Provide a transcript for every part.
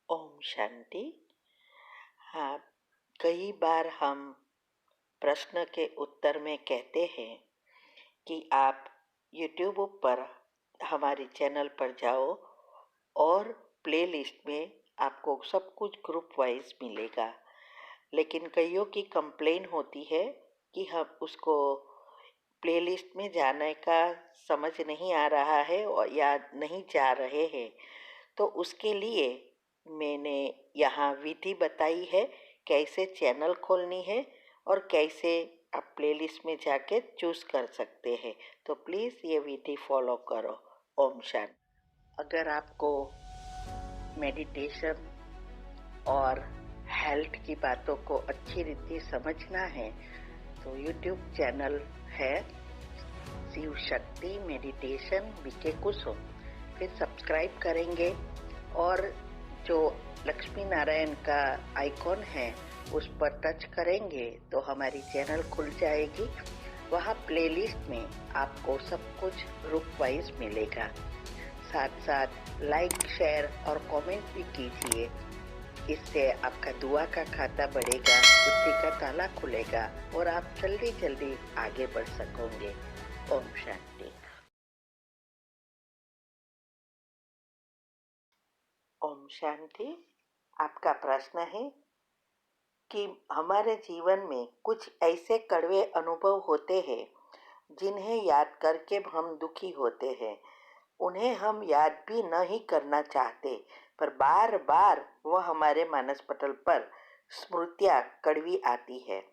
ओम शांति। हाँ, कई बार हम प्रश्न के उत्तर में कहते हैं कि आप YouTube पर हमारे चैनल पर जाओ और प्लेलिस्ट में आपको सब कुछ ग्रुप वाइज मिलेगा। लेकिन कईयों की कंप्लेन होती है कि हम उसको प्लेलिस्ट में जाने का समझ नहीं आ रहा है और या नहीं जा रहे हैं। तो उसके लिए मैंने यहाँ विधि बताई है कैसे चैनल खोलनी है और कैसे आप प्लेलिस्ट में जाके चूज कर सकते हैं। तो प्लीज़ ये विधि फॉलो करो। ओम शांति। अगर आपको मेडिटेशन और हेल्थ की बातों को अच्छी रीति समझना है तो यूट्यूब चैनल है शिव शक्ति मेडिटेशन बीके कुसुम। फिर सब्सक्राइब करेंगे और जो लक्ष्मी नारायण का आइकॉन है उस पर टच करेंगे तो हमारी चैनल खुल जाएगी। वहाँ प्लेलिस्ट में आपको सब कुछ ग्रुप वाइज मिलेगा। साथ साथ लाइक शेयर और कमेंट भी कीजिए। इससे आपका दुआ का खाता बढ़ेगा, बुद्धि का ताला खुलेगा और आप जल्दी जल्दी आगे बढ़ सकोगे। ओम शांति। ओम शांति। आपका प्रश्न है कि हमारे जीवन में कुछ ऐसे कड़वे अनुभव होते हैं जिन्हें याद करके हम दुखी होते हैं। उन्हें हम याद भी नहीं करना चाहते, पर बार बार वह हमारे मानस पटल पर स्मृतियाँ कड़वी आती है।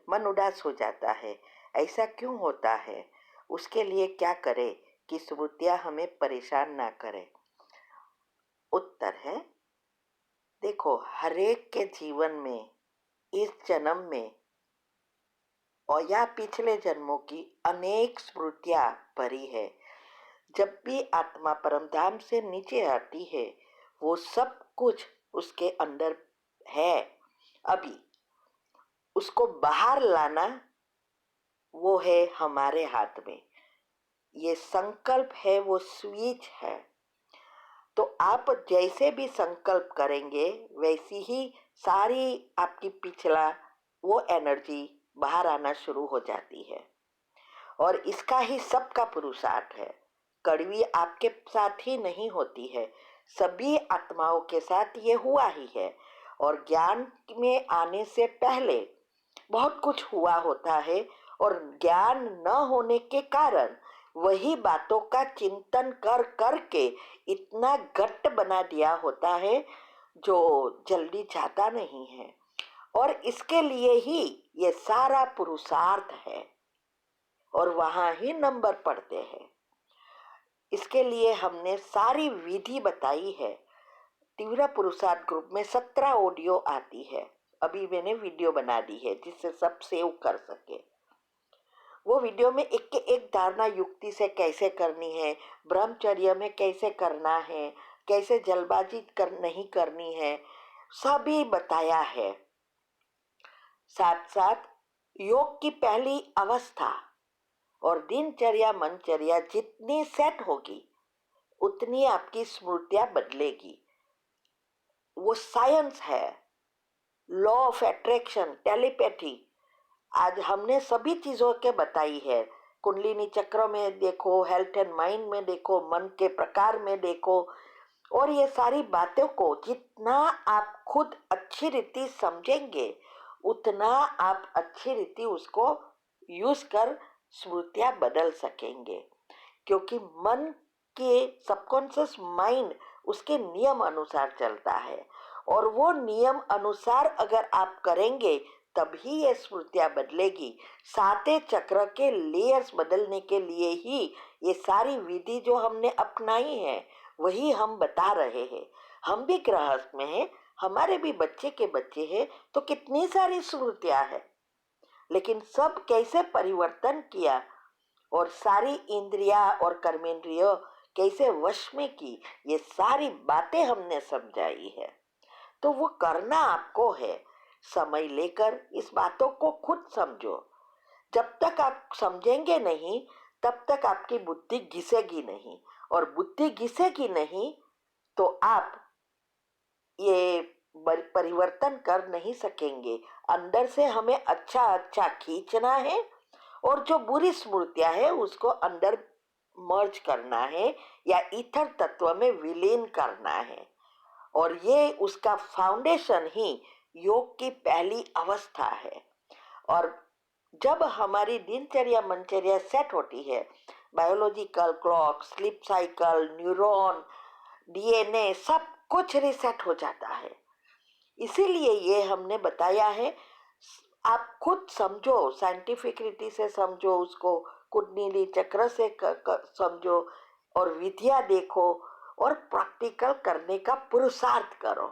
मन उदास हो जाता है। ऐसा क्यों होता है? उसके लिए क्या करें कि स्मृतियाँ हमें परेशान ना करें? उत्तर है, देखो, हरेक के जीवन में इस जन्म में और या पिछले जन्मों की अनेक स्मृतियाँ भरी है। जब भी आत्मा परमधाम से नीचे आती है वो सब कुछ उसके अंदर है। अभी उसको बाहर लाना वो है हमारे हाथ में। ये संकल्प है, वो स्विच है। तो आप जैसे भी संकल्प करेंगे वैसी ही सारी आपकी पिछला वो एनर्जी बाहर आना शुरू हो जाती है। और इसका ही सबका पुरुषार्थ है। कड़वी आपके साथ ही नहीं होती है, सभी आत्माओं के साथ ये हुआ ही है। और ज्ञान में आने से पहले बहुत कुछ हुआ होता है और ज्ञान न होने के कारण वही बातों का चिंतन कर कर के इतना घट्ट बना दिया होता है जो जल्दी जाता नहीं है। और इसके लिए ही ये सारा पुरुषार्थ है और वहां ही नंबर पड़ते हैं। इसके लिए हमने सारी विधि बताई है। तीव्र पुरुषार्थ ग्रुप में 17 ऑडियो आती है। अभी मैंने वीडियो बना दी है जिससे सब सेव कर सके। वो वीडियो में एक के एक धारणा युक्ति से कैसे करनी है, ब्रह्मचर्य में कैसे करना है, कैसे जल्दबाजी नहीं करनी है, सभी बताया है। साथ साथ योग की पहली अवस्था और दिनचर्या मनचर्या जितनी सेट होगी उतनी आपकी स्मृतियां बदलेगी। वो साइंस है, लॉ ऑफ अट्रैक्शन, टेलीपैथी। आज हमने सभी चीजों के बताई है। कुंडलिनी चक्र में देखो, हेल्थ एंड माइंड में देखो, मन के प्रकार में देखो। और ये सारी बातों को जितना आप खुद अच्छी रीति समझेंगे उतना आप अच्छी रीति उसको यूज कर स्मृतियां बदल सकेंगे। क्योंकि मन के सबकॉन्शियस माइंड उसके नियम अनुसार चलता है और वो नियम अनुसार अगर आप करेंगे तभी ये स्मृतियां बदलेगी। साते चक्र के लेयर्स बदलने के लिए ही ये सारी विधि जो हमने अपनाई है वही हम बता रहे हैं। हम भी गृहस्थ में हैं, हमारे भी बच्चे के बच्चे हैं, तो कितनी सारी स्मृतियां हैं। लेकिन सब कैसे परिवर्तन किया और सारी इंद्रिया और कर्मेंद्रिय कैसे वश में की, ये सारी बातें हमने समझाई है। तो वो करना आपको है। समय लेकर इस बातों को खुद समझो। जब तक आप समझेंगे नहीं तब तक आपकी बुद्धि घिसेगी नहीं, और बुद्धि घिसेगी नहीं तो आप ये परिवर्तन कर नहीं सकेंगे। अंदर से हमें अच्छा अच्छा खींचना है और जो बुरी स्मृतियां है उसको अंदर मर्ज करना है या ईथर तत्व में विलीन करना है। और ये उसका फाउंडेशन ही योग की पहली अवस्था है। और जब हमारी दिनचर्या मनचर्या सेट होती है, biological clock, sleep cycle, neuron, DNA सब कुछ रिसेट हो जाता है। इसीलिए ये हमने बताया है। आप खुद समझो, साइंटिफिक रीति से समझो उसको, कुंडली चक्र से समझो और विधियां देखो और प्रैक्टिकल करने का पुरुषार्थ करो,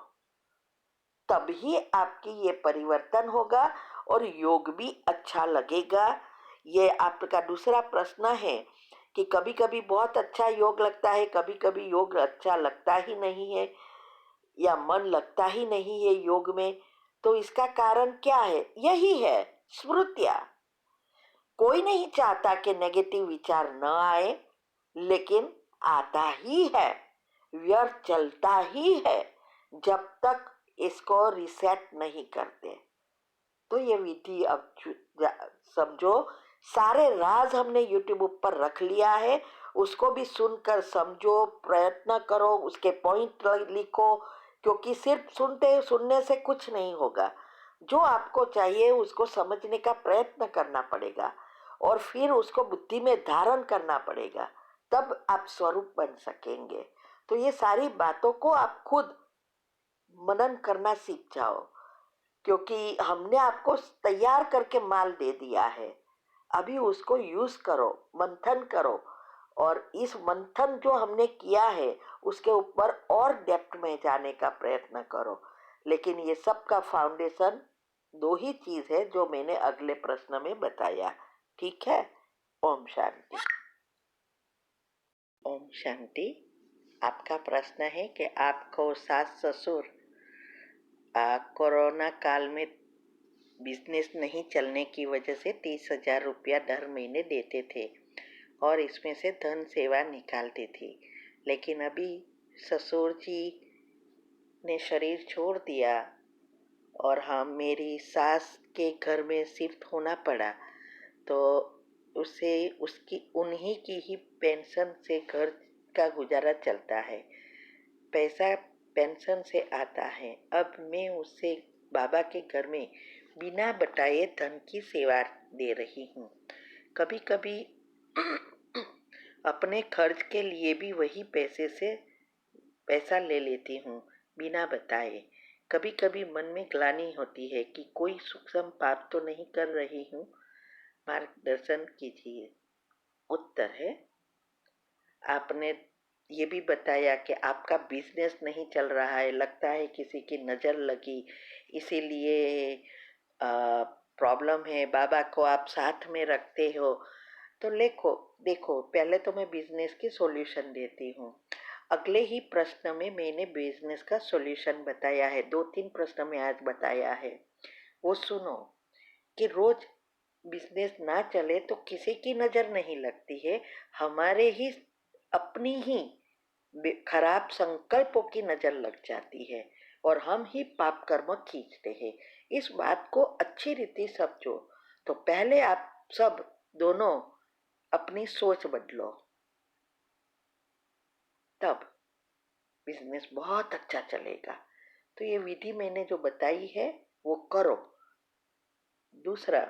तभी आपकी ये परिवर्तन होगा और योग भी अच्छा लगेगा। ये आपका दूसरा प्रश्न है कि कभी कभी बहुत अच्छा योग लगता है, कभी कभी योग अच्छा लगता ही नहीं है या मन लगता ही नहीं है योग में। तो इसका कारण क्या है? यही है, स्मृतियां। कोई नहीं चाहता कि नेगेटिव विचार न आए, लेकिन आता ही है, व्यर्थ चलता ही है जब तक इसको रिसेट नहीं करते। तो ये विधि अब समझो, सारे राज हमने यूट्यूब ऊपर रख लिया है, उसको भी सुनकर समझो, प्रयत्न करो, उसके पॉइंट लिखो, क्योंकि सिर्फ सुनने से कुछ नहीं होगा। जो आपको चाहिए उसको समझने का प्रयत्न करना पड़ेगा और फिर उसको बुद्धि में धारण करना पड़ेगा, तब आप स्वरूप बन सकेंगे। तो ये सारी बातों को आप खुद मनन करना सीख जाओ, क्योंकि हमने आपको तैयार करके माल दे दिया है। अभी उसको यूज करो, मंथन करो और इस मंथन जो हमने किया है उसके ऊपर और डेप्थ में जाने का प्रयत्न करो। लेकिन ये सब का फाउंडेशन दो ही चीज है जो मैंने अगले प्रश्न में बताया। ठीक है? ओम शांति। ओम शांति। आपका प्रश्न है कि आपको सास ससुर कोरोना काल में बिजनेस नहीं चलने की वजह से 30,000 रुपया हर महीने देते थे और इसमें से धन सेवा निकालती थी। लेकिन अभी ससुर जी ने शरीर छोड़ दिया और हम मेरी सास के घर में शिफ्ट होना पड़ा, तो उसे उसकी उन्हीं की ही पेंशन से घर का गुजारा चलता है। पैसा पेंशन से आता है। अब मैं उससे बाबा के घर में बिना बताए धन की सेवा दे रही हूँ। कभी कभी अपने खर्च के लिए भी वही पैसे से पैसा ले लेती हूँ बिना बताए। कभी कभी मन में ग्लानि होती है कि कोई सूक्ष्म पाप तो नहीं कर रही हूँ, मार्गदर्शन कीजिए। उत्तर है, आपने ये भी बताया कि आपका बिजनेस नहीं चल रहा है, लगता है किसी की नज़र लगी, इसीलिए प्रॉब्लम है, बाबा को आप साथ में रखते हो। तो देखो देखो, पहले तो मैं बिजनेस की सॉल्यूशन देती हूँ। अगले ही प्रश्न में मैंने बिजनेस का सॉल्यूशन बताया है, 2-3 प्रश्न में आज बताया है, वो सुनो। कि रोज बिजनेस ना चले तो किसी की नज़र नहीं लगती है, हमारे ही अपनी ही खराब संकल्पों की नज़र लग जाती है और हम ही पाप कर्म खींचते हैं। इस बात को अच्छी रीति समझो। तो पहले आप सब दोनों अपनी सोच बदलो, तब बिजनेस बहुत अच्छा चलेगा। तो ये विधि मैंने जो बताई है वो करो। दूसरा,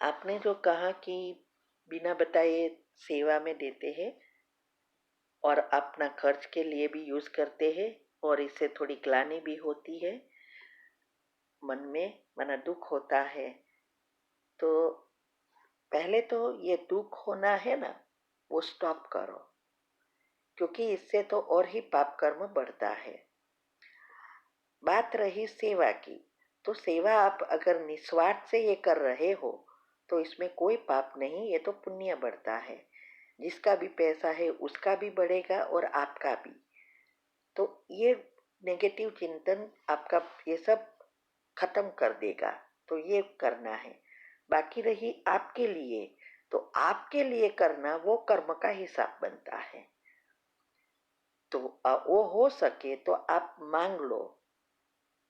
आपने जो कहा कि बिना बताए सेवा में देते हैं और अपना खर्च के लिए भी यूज करते हैं और इससे थोड़ी ग्लानि भी होती है, मन में मना दुख होता है। तो पहले तो ये दुख होना है ना, वो स्टॉप करो, क्योंकि इससे तो और ही पाप कर्म बढ़ता है। बात रही सेवा की, तो सेवा आप अगर निस्वार्थ से ये कर रहे हो तो इसमें कोई पाप नहीं, ये तो पुण्य बढ़ता है। जिसका भी पैसा है उसका भी बढ़ेगा और आपका भी। तो ये नेगेटिव चिंतन आपका ये सब खत्म कर देगा। तो ये करना है। बाकी रही आपके लिए, तो आपके लिए करना वो कर्म का हिसाब बनता है। तो वो हो सके तो आप मांग लो,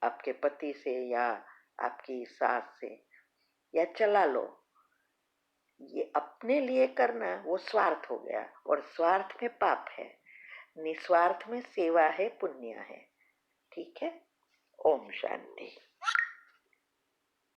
आपके पति से या आपकी सास से, या चला लो। ये अपने लिए करना वो स्वार्थ हो गया, और स्वार्थ में पाप है। निस्वार्थ में सेवा है, पुण्य है। ठीक है। ओम शांति।